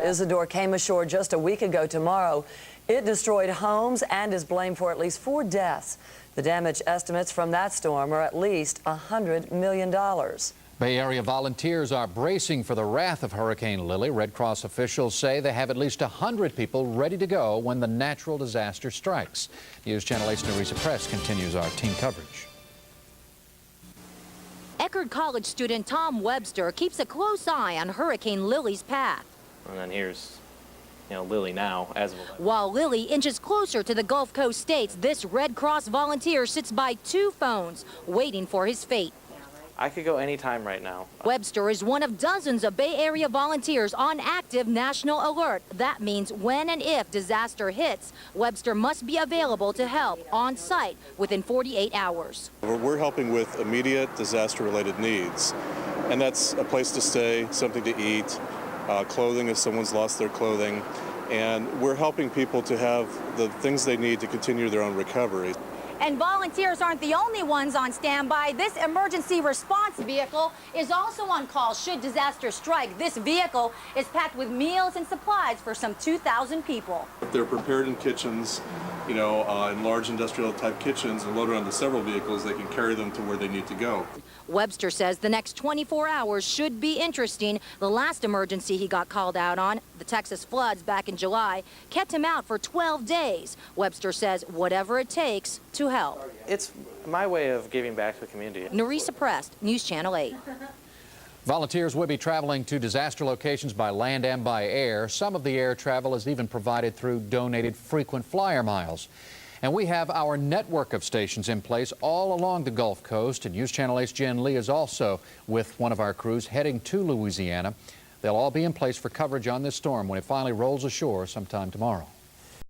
Isidore came ashore just a week ago tomorrow. It destroyed homes and is blamed for at least 4 deaths. The damage estimates from that storm are at least $100 million. Bay Area volunteers are bracing for the wrath of Hurricane Lilli. Red Cross officials say they have at least 100 people ready to go when the natural disaster strikes. News Channel 8's Nerissa Press continues our team coverage. Eckerd College student Tom Webster keeps a close eye on Hurricane Lilli's path. And then here's, Lilli now as well. While Lilli inches closer to the Gulf Coast states, this Red Cross volunteer sits by 2 phones waiting for his fate. I could go anytime right now. Webster is one of dozens of Bay Area volunteers on active national alert. That means when and if disaster hits, Webster must be available to help on site within 48 hours. We're helping with immediate disaster-related needs, and that's a place to stay, something to eat, clothing if someone's lost their clothing, and we're helping people to have the things they need to continue their own recovery. And volunteers aren't the only ones on standby. This emergency response vehicle is also on call should disaster strike. This vehicle is packed with meals and supplies for some 2,000 people. They're prepared in kitchens, in large industrial type kitchens, and loaded onto several vehicles. They can carry them to where they need to go. Webster says the next 24 hours should be interesting. The last emergency he got called out on, the Texas floods back in July, kept him out for 12 days. Webster says whatever it takes to help. It's my way of giving back to the community. Nerissa Press, News Channel 8. Volunteers will be traveling to disaster locations by land and by air. Some of the air travel is even provided through donated frequent flyer miles. And we have our network of stations in place all along the Gulf Coast. And News Channel 8's Jen Lee is also with one of our crews heading to Louisiana. They'll all be in place for coverage on this storm when it finally rolls ashore sometime tomorrow.